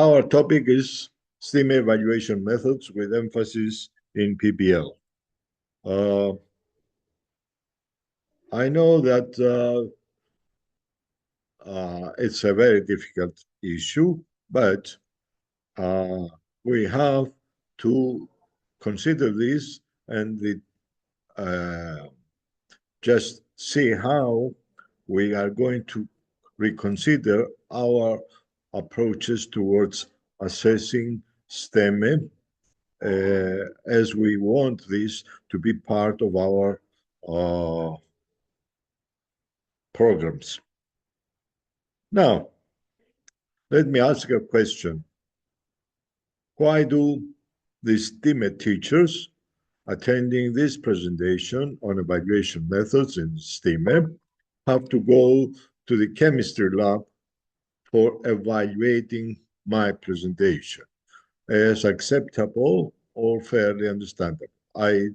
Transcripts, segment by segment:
Our topic is STEAME Evaluation Methods with emphasis in PBL. I know that it's a very difficult issue, but we have to consider this and just see how we are going to reconsider our approaches towards assessing STEM as we want this to be part of our programs. Now, let me ask a question. Why do the STEAME teachers attending this presentation on evaluation methods in STEAME have to go to the chemistry lab for evaluating my presentation as acceptable or fairly understandable? I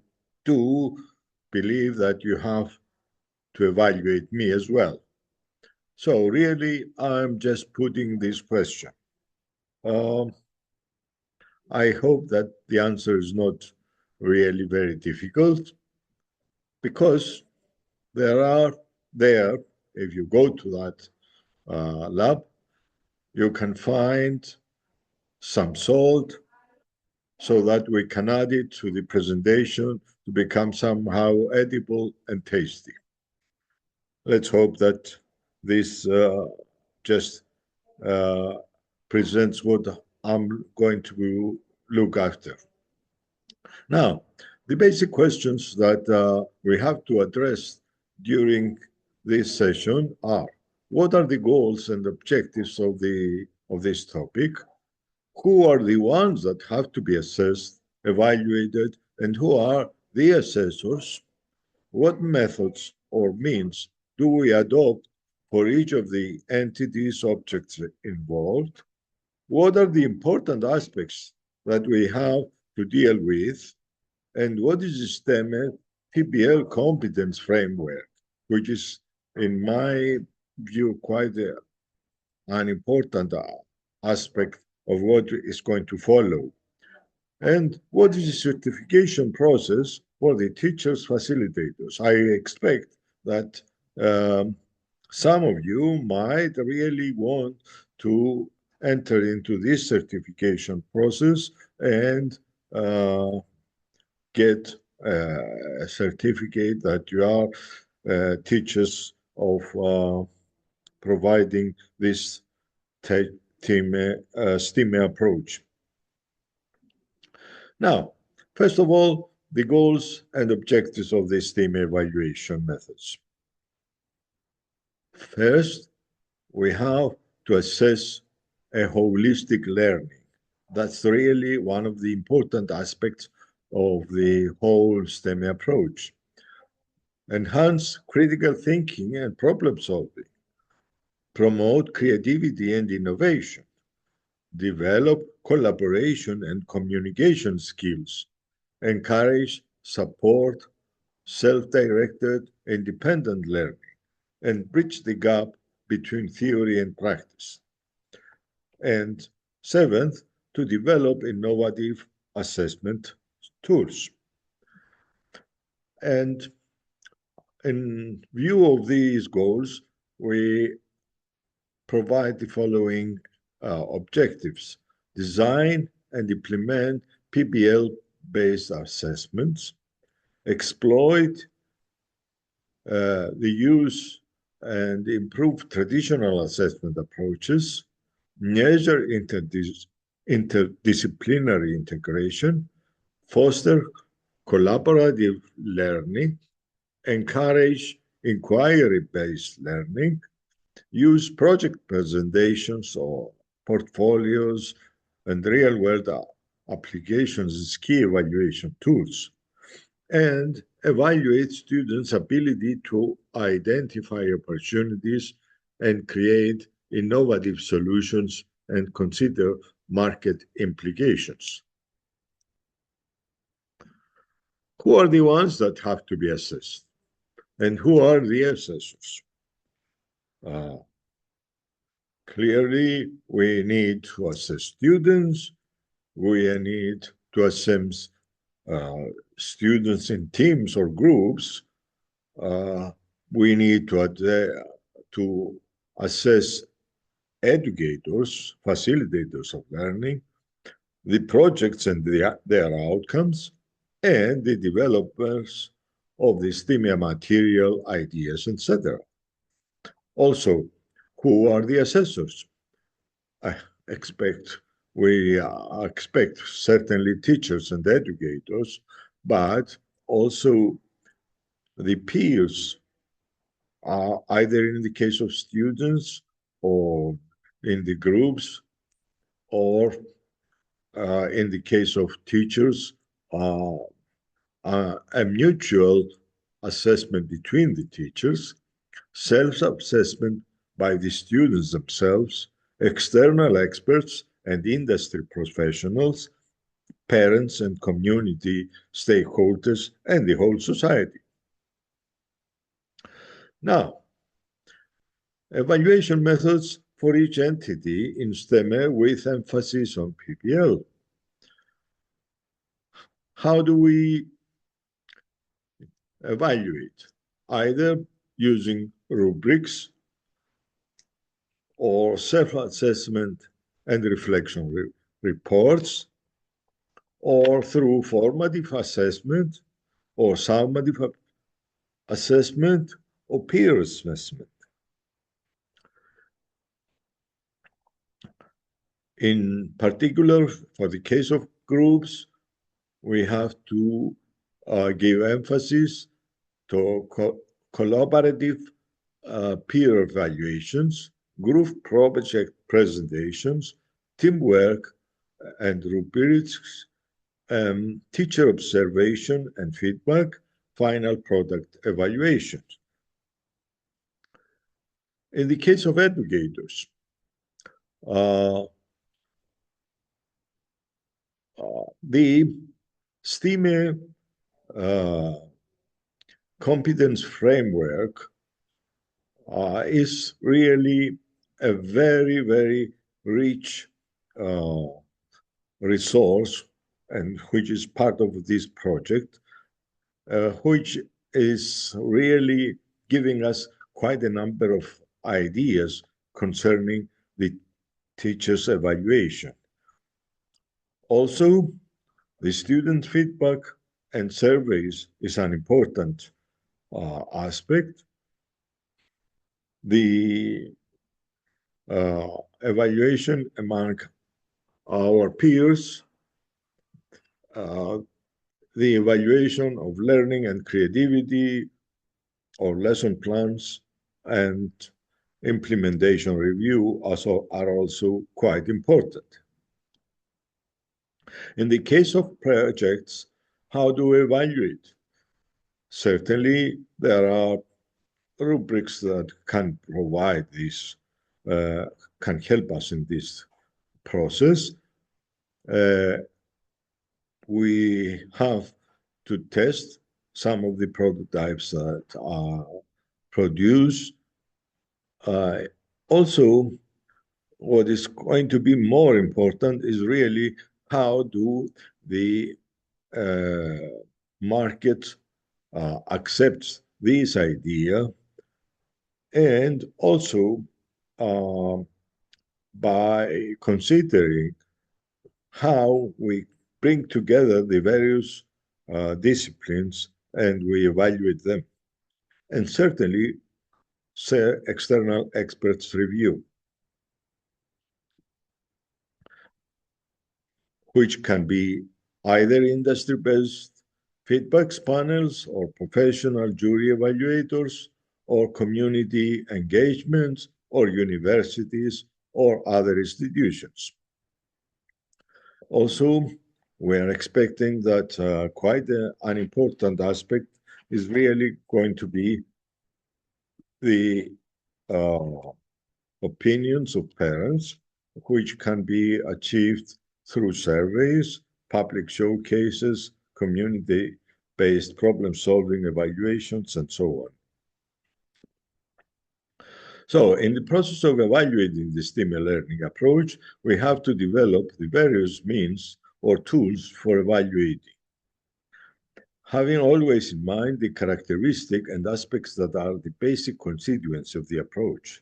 do believe that you have to evaluate me as well. So really, I'm just putting this question. I hope that the answer is not really very difficult, because if you go to that lab, you can find some salt so that we can add it to the presentation to become somehow edible and tasty. Let's hope that this just presents what I'm going to look after. Now, the basic questions that we have to address during this session are: what are the goals and objectives of this topic? Who are the ones that have to be assessed, evaluated, and who are the assessors? What methods or means do we adopt for each of the entities, objects involved? What are the important aspects that we have to deal with? And what is the STEAME PBL competence framework, which is, in my view, quite an important aspect of what is going to follow? And what is the certification process for the teachers facilitators? I expect that some of you might really want to enter into this certification process and get a certificate that you are teachers of providing this STEAME approach. Now, first of all, the goals and objectives of the STEAME evaluation methods. First, we have to assess a holistic learning. That's really one of the important aspects of the whole STEM approach. Enhance critical thinking and problem solving. Promote creativity and innovation. Develop collaboration and communication skills. Encourage, support self-directed, independent learning, and bridge the gap between theory and practice. And seventh, to develop innovative assessment tools. And in view of these goals, we provide the following objectives: design and implement PBL-based assessments, exploit the use and improve traditional assessment approaches, measure interdisciplinary integration, foster collaborative learning, encourage inquiry-based learning, use project presentations or portfolios and real-world applications as key evaluation tools, and evaluate students' ability to identify opportunities and create innovative solutions and consider market implications. Who are the ones that have to be assessed? And who are the assessors? Clearly, we need to assess students, we need to assess students in teams or groups, we need to assess educators, facilitators of learning, the projects and their outcomes, and the developers of the STEAME material, ideas, etc. Also, who are the assessors? We expect certainly teachers and educators, but also the peers, either in the case of students or in the groups, or in the case of teachers, a mutual assessment between the teachers, self-assessment by the students themselves, external experts and industry professionals, parents and community stakeholders, and the whole society. Now, evaluation methods for each entity in STEME with emphasis on PBL. How do we evaluate? Either using rubrics or self-assessment and reflection reports, or through formative assessment or summative assessment or peer assessment. In particular, for the case of groups, we have to give emphasis to collaborative peer evaluations, group project presentations, teamwork and rubrics, teacher observation and feedback, final product evaluations. In the case of educators, the STEAME competence framework is really a very, very rich resource, and which is part of this project, which is really giving us quite a number of ideas concerning the teacher's evaluation. Also, the student feedback and surveys is an important aspect. The evaluation among our peers, the evaluation of learning and creativity, or lesson plans, and implementation review are also quite important. In the case of projects, how do we evaluate? Certainly, there are rubrics that can provide this, can help us in this process. We have to test some of the prototypes that are produced. Also, what is going to be more important is really how do the market accept this idea, and also by considering how we bring together the various disciplines and we evaluate them. And certainly, external experts review, which can be either industry-based feedback panels or professional jury evaluators or community engagements or universities or other institutions. Also, we are expecting that quite an important aspect is really going to be the opinions of parents, which can be achieved through surveys, public showcases, community-based problem-solving evaluations, and so on. So in the process of evaluating the STEAM learning approach, we have to develop the various means or tools for evaluating, having always in mind the characteristic and aspects that are the basic constituents of the approach.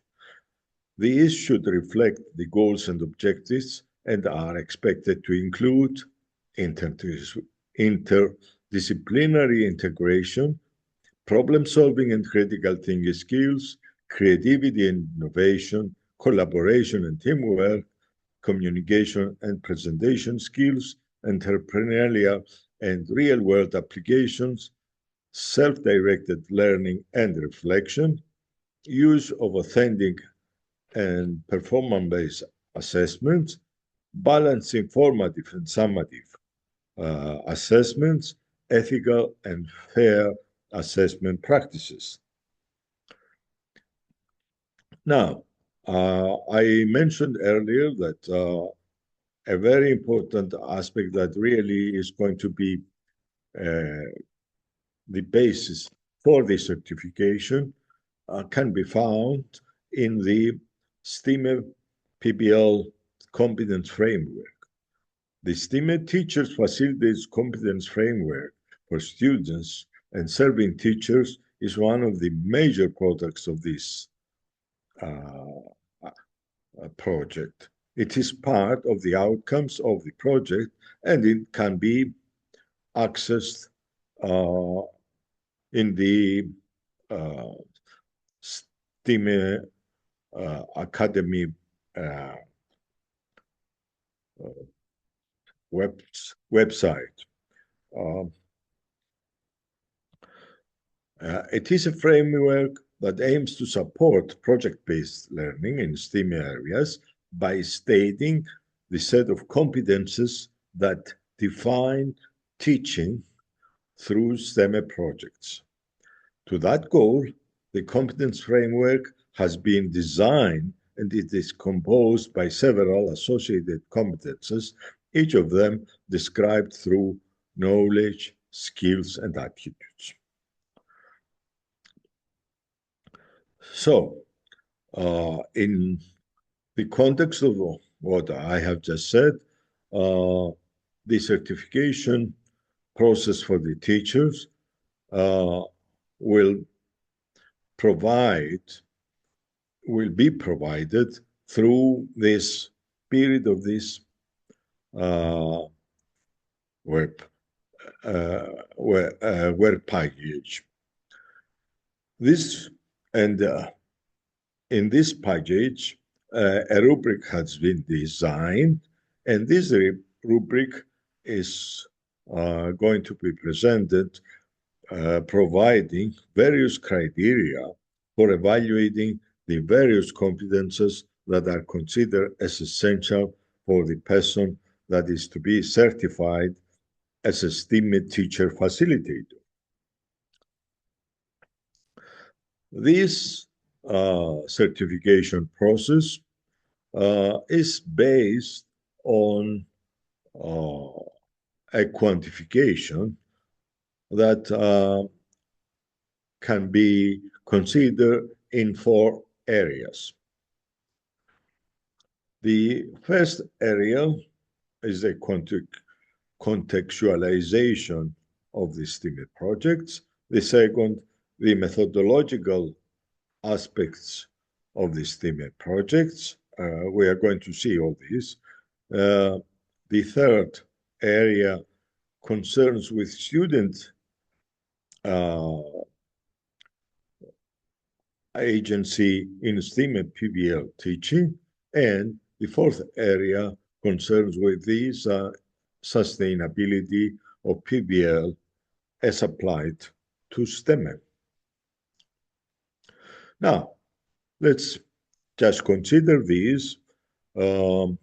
These should reflect the goals and objectives and are expected to include interdisciplinary integration, problem-solving and critical thinking skills, creativity and innovation, collaboration and teamwork, communication and presentation skills, entrepreneurial and real-world applications, self-directed learning and reflection, use of authentic and performance-based assessments, balancing formative and summative assessments, ethical and fair assessment practices. Now, I mentioned earlier that a very important aspect that really is going to be the basis for the certification can be found in the STEAME PBL competence framework. The STEAME Teachers Facilitators Competence Framework for students and serving teachers is one of the major products of this project. It is part of the outcomes of the project, and it can be accessed in the STEAME Academy website. It is a framework that aims to support project-based learning in STEAM areas by stating the set of competences that define teaching through STEM projects. To that goal, the competence framework has been designed and it is composed by several associated competences, each of them described through knowledge, skills, and attitudes. So, in the context of what I have just said, the certification process for the teachers will be provided through this period of this web package. In this package, a rubric has been designed, and this rubric is going to be presented providing various criteria for evaluating the various competences that are considered as essential for the person that is to be certified as a STEAME teacher facilitator. This certification process is based on a quantification that can be considered in 4 areas. The first area is a contextualization of the STEAME projects. The second, the methodological aspects of the STEAME projects. We are going to see all these. The third area concerns with student agency in STEAME PBL teaching, and the fourth area concerns with these sustainability of PBL as applied to STEM. Now, let's just consider these, and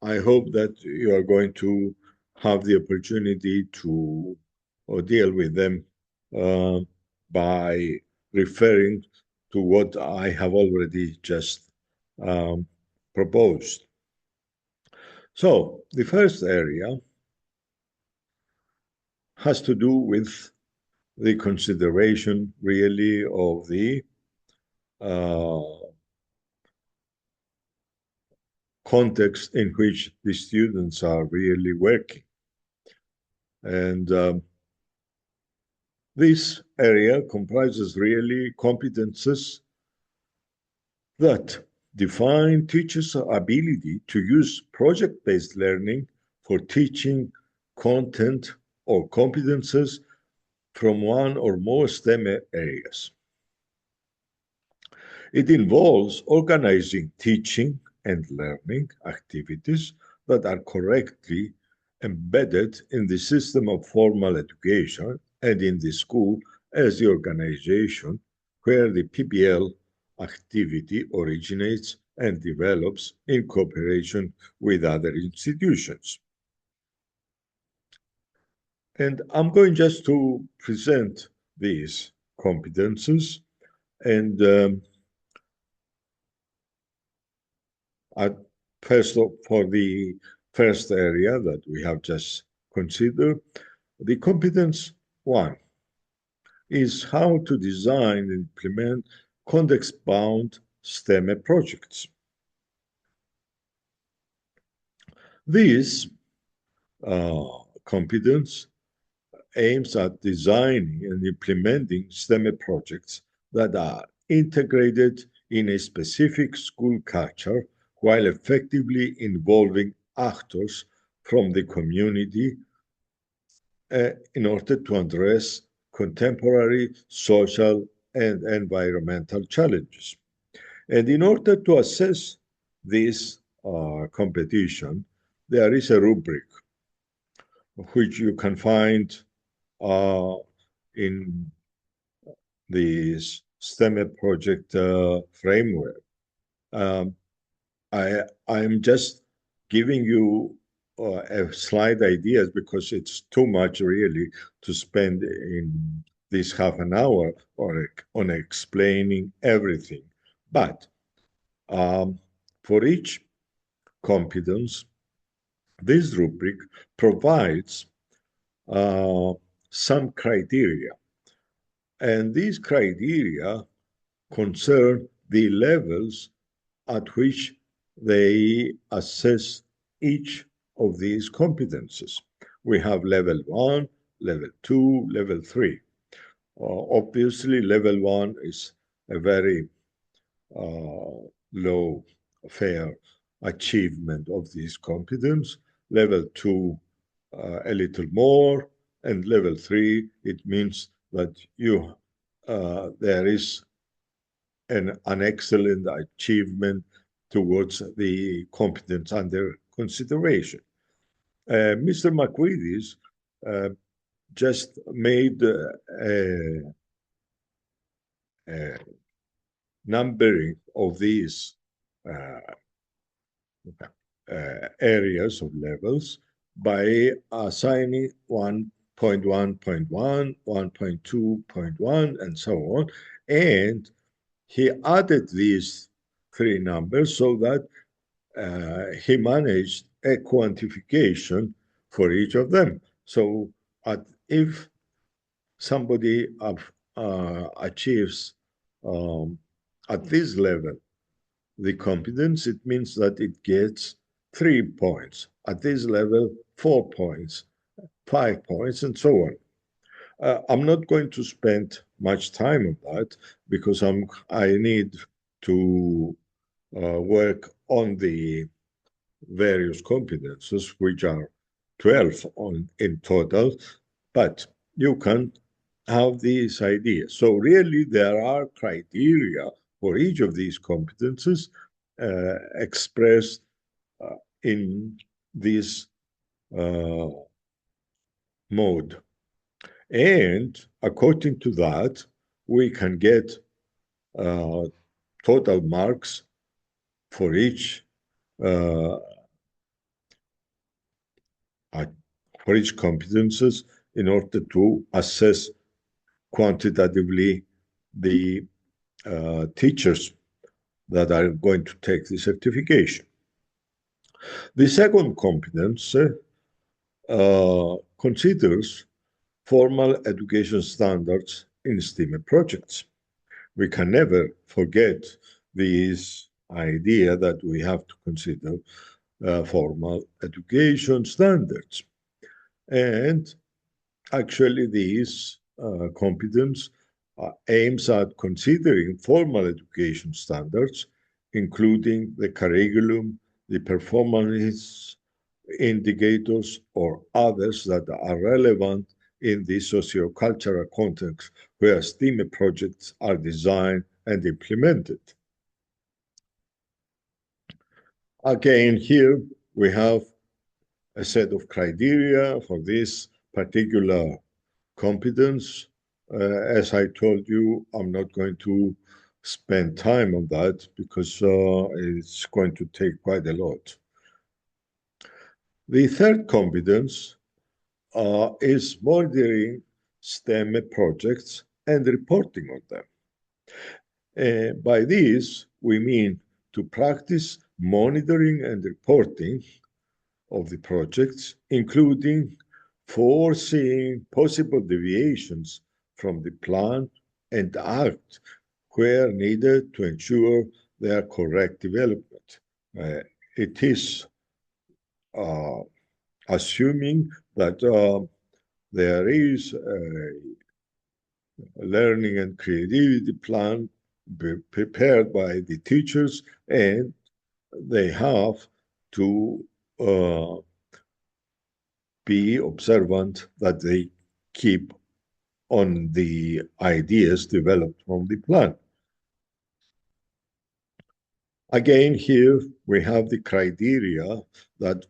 I hope that you are going to have the opportunity to deal with them by referring to what I have already just proposed. So the first area has to do with the consideration really of the context in which the students are really working. And this area comprises really competences that define teachers' ability to use project-based learning for teaching content or competences from one or more STEM areas. It involves organizing teaching and learning activities that are correctly embedded in the system of formal education and in the school as the organization where the PBL activity originates and develops in cooperation with other institutions. And I'm going just to present these competences, and for the first area that we have just considered, the competence one is how to design and implement context-bound STEM projects. This competence aims at designing and implementing STEM projects that are integrated in a specific school culture while effectively involving actors from the community in order to address contemporary social and environmental challenges. And in order to assess this competition, there is a rubric which you can find in the STEM project framework. I'm just giving you slide ideas because it's too much really to spend in this half an hour on explaining everything. But for each competence, this rubric provides some criteria. And these criteria concern the levels at which they assess each of these competences. We have level 1, level 2, level 3. Obviously, level 1 is a very low fair achievement of these competence. Level 2, a little more, and level 3, it means that there is an excellent achievement towards the competence under consideration. Mr. Macridis just made a numbering of these areas of levels by assigning 1.1.1, 1.2.1, and so on. And he added these three numbers so that he managed a quantification for each of them. So if somebody achieves at this level the competence, it means that it gets 3 points. At this level, 4 points, 5 points, and so on. I'm not going to spend much time on that because I need to work on the various competences, which are 12 in total, but you can have these ideas. So really there are criteria for each of these competences expressed in this mode. And according to that, we can get total marks for each competences in order to assess quantitatively the teachers that are going to take the certification. The second competence considers formal education standards in STEAM projects. we can never forget this idea that we have to consider formal education standards. And actually, these competence aims at considering formal education standards, including the curriculum, the performance indicators, or others that are relevant in the socio-cultural context where STEAME projects are designed and implemented. Again, here we have a set of criteria for this particular competence. As I told you, I'm not going to spend time on that because it's going to take quite a lot. The third competence is monitoring STEM projects and reporting on them. By this, we mean to practice monitoring and reporting of the projects, including foreseeing possible deviations from the plan and act where needed to ensure their correct development. It is assuming that there is a learning and creativity plan prepared by the teachers, and they have to be observant that they keep on the ideas developed from the plan. Again, here we have the criteria that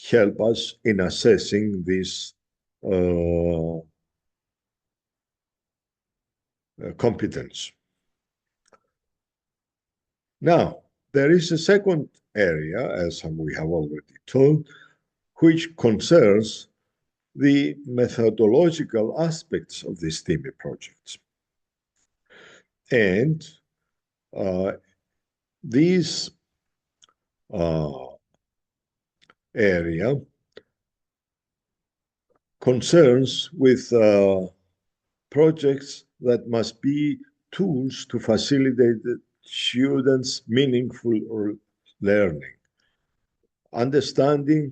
help us in assessing this competence. Now, there is a second area, as we have already told, which concerns the methodological aspects of the STEAME projects. And this area concerns with projects that must be tools to facilitate the students' meaningful learning, understanding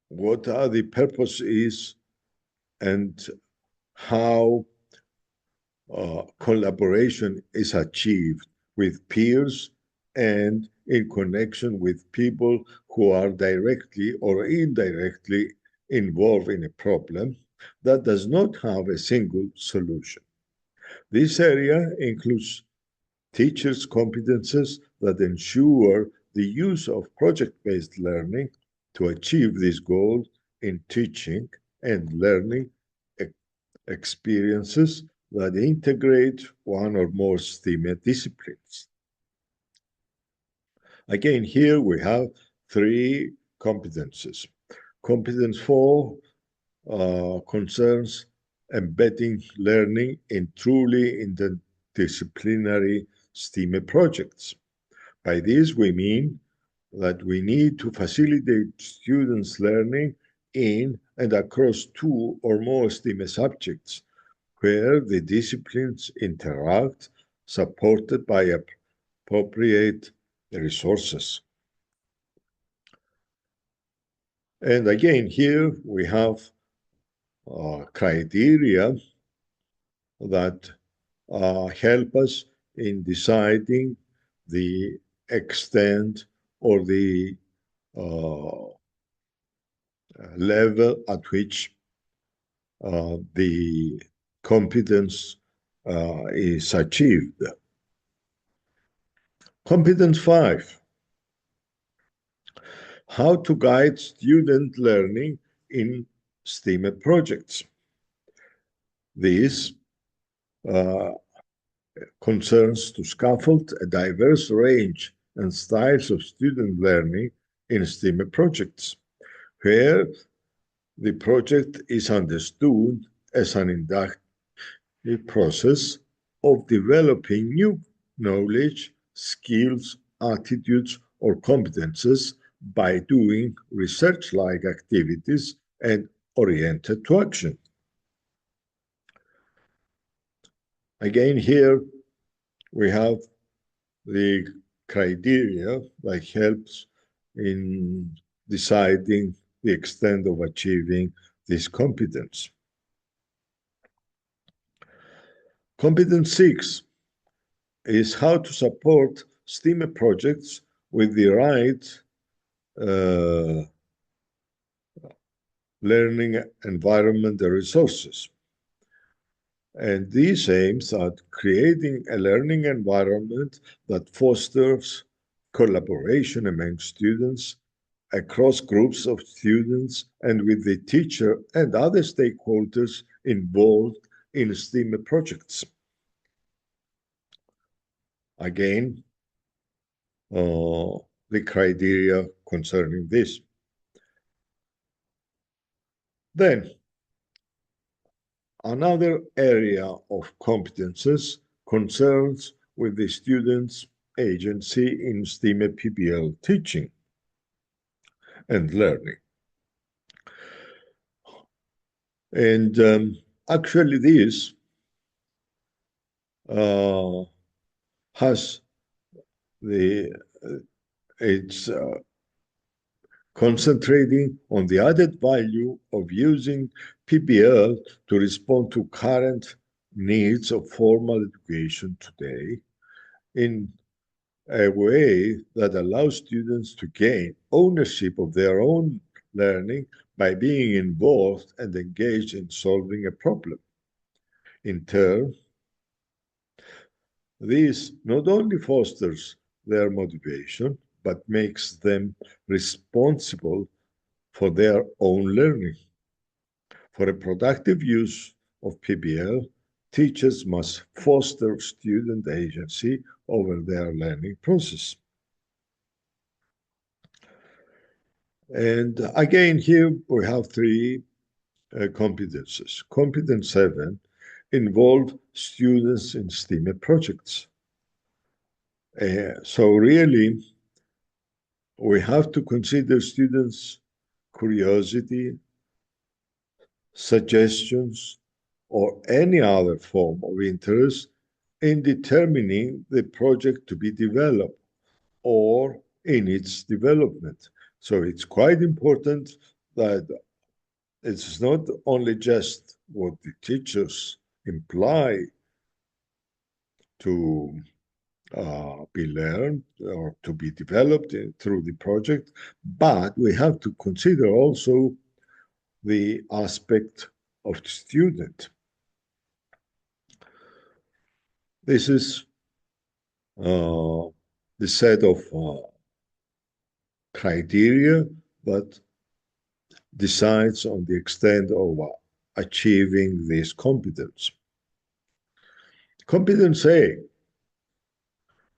what are the purposes and how collaboration is achieved with peers and in connection with people who are directly or indirectly involved in a problem that does not have a single solution. This area includes teachers' competences that ensure the use of project-based learning to achieve this goal in teaching and learning experiences that integrate one or more STEAME disciplines. Again, here we have three competences. Competence 4 concerns embedding learning in truly interdisciplinary STEAME projects. By this, we mean that we need to facilitate students' learning in and across two or more STEAME subjects, where the disciplines interact, supported by appropriate resources. And again, here we have criteria that help us in deciding the extent or the level at which the competence is achieved. Competence 5, how to guide student learning in STEAME projects. This concerns to scaffold a diverse range and styles of student learning in STEAME projects, where the project is understood as an inductive process of developing new knowledge, skills, attitudes, or competences by doing research-like activities and oriented to action. Again, here we have the criteria that helps in deciding the extent of achieving this competence. Competence 6 is how to support STEAM projects with the right learning environment and resources. And this aims at creating a learning environment that fosters collaboration among students, across groups of students, and with the teacher and other stakeholders involved in STEAM projects. Again, the criteria concerning this. Then, another area of competences concerns with the student's agency in STEAM PBL teaching and learning. And actually this has it's concentrating on the added value of using PBL to respond to current needs of formal education today in a way that allows students to gain ownership of their own learning by being involved and engaged in solving a problem. In turn, this not only fosters their motivation, but makes them responsible for their own learning. For a productive use of PBL, teachers must foster student agency over their learning process. And again, here we have three competences. Competence 7 involve students in STEAM projects. So really, we have to consider students' curiosity, suggestions, or any other form of interest in determining the project to be developed or in its development. So it's quite important that it's not only just what the teachers imply to be learned or to be developed through the project, but we have to consider also the aspect of the student. This is the set of criteria that decides on the extent of achieving this competence. Competence A,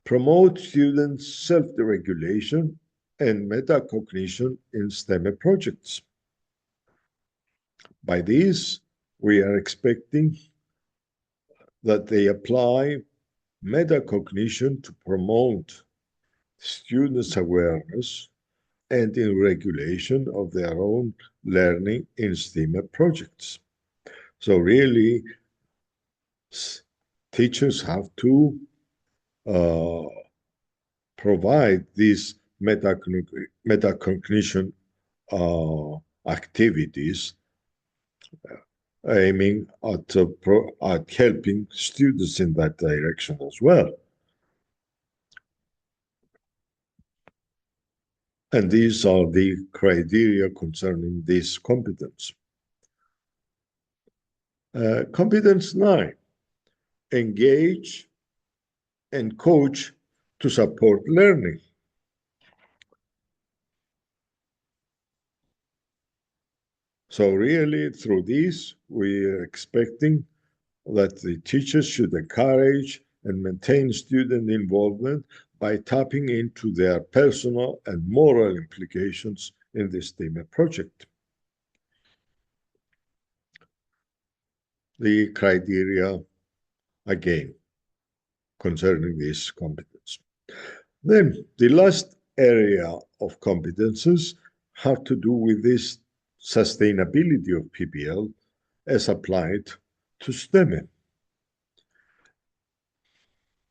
promote students' self-regulation and metacognition in STEM projects. By this, we are expecting that they apply metacognition to promote students' awareness and in regulation of their own learning in STEAM projects. So really, teachers have to provide these metacognition activities aiming at helping students in that direction as well. And these are the criteria concerning this competence. Competence 9, engage and coach to support learning. So really, through this, we are expecting that the teachers should encourage and maintain student involvement by tapping into their personal and moral implications in the STEAM project. The criteria, again, concerning this competence. Then the last area of competences have to do with this sustainability of PBL as applied to STEM.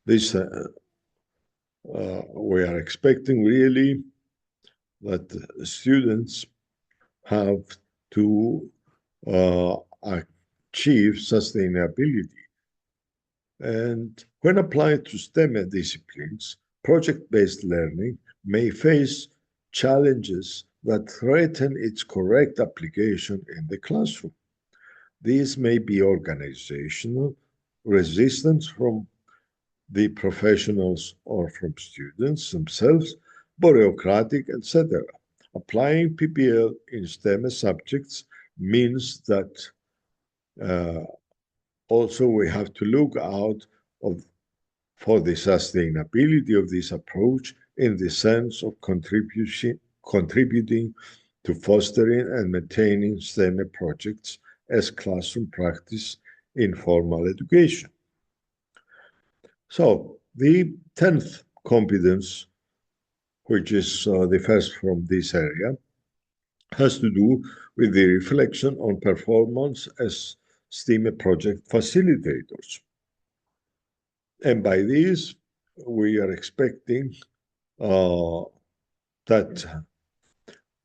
This we are expecting really that students have to achieve sustainability. And when applied to STEM disciplines, project-based learning may face challenges that threaten its correct application in the classroom. These may be organizational, resistance from the professionals or from students themselves, bureaucratic, etc. Applying PBL in STEM subjects means that also we have to look out for the sustainability of this approach in the sense of contributing to fostering and maintaining STEM projects as classroom practice in formal education. So the 10th competence, which is the first from this area, has to do with the reflection on performance as STEAME project facilitators. And by this, we are expecting that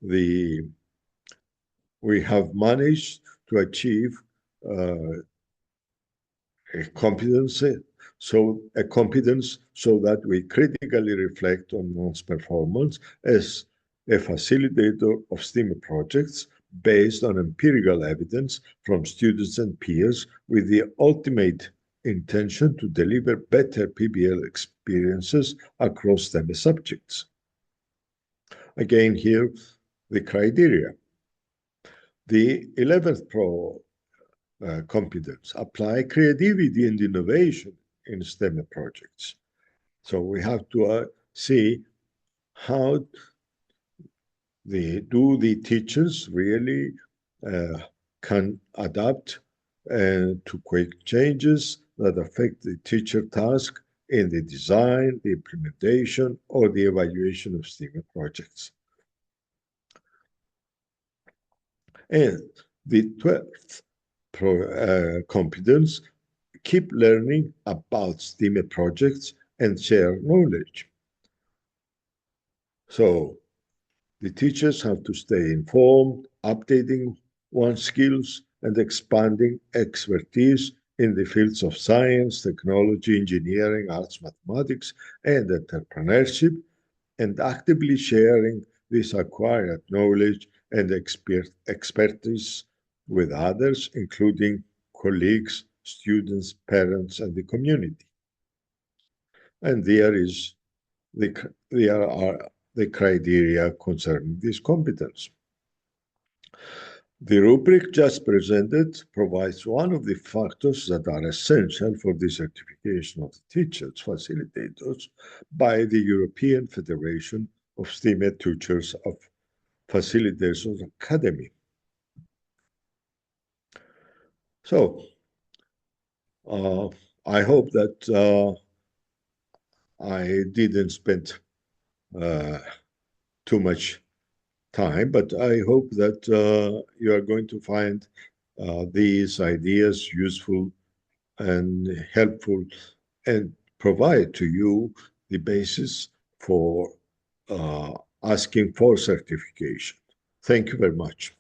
we have managed to achieve a competence so that we critically reflect on one's performance as a facilitator of STEAM projects based on empirical evidence from students and peers with the ultimate intention to deliver better PBL experiences across STEM subjects. Again, here, the criteria. The 11th competence, apply creativity and innovation in STEM projects. So we have to see how the teachers really can adapt to quick changes that affect the teacher task in the design, the implementation, or the evaluation of STEAM projects. And the 12th competence, keep learning about STEAM projects and share knowledge. So the teachers have to stay informed, updating one's skills, and expanding expertise in the fields of science, technology, engineering, arts, mathematics, and entrepreneurship, and actively sharing this acquired knowledge and expertise with others, including colleagues, students, parents, and the community. And there are the criteria concerning this competence. The rubric just presented provides one of the factors that are essential for the certification of the teachers, facilitators by the European Federation of STEAME Teachers Facilitators Academy. So, I hope that I didn't spend too much time, but I hope that you are going to find these ideas useful and helpful and provide to you the basis for asking for certification. Thank you very much.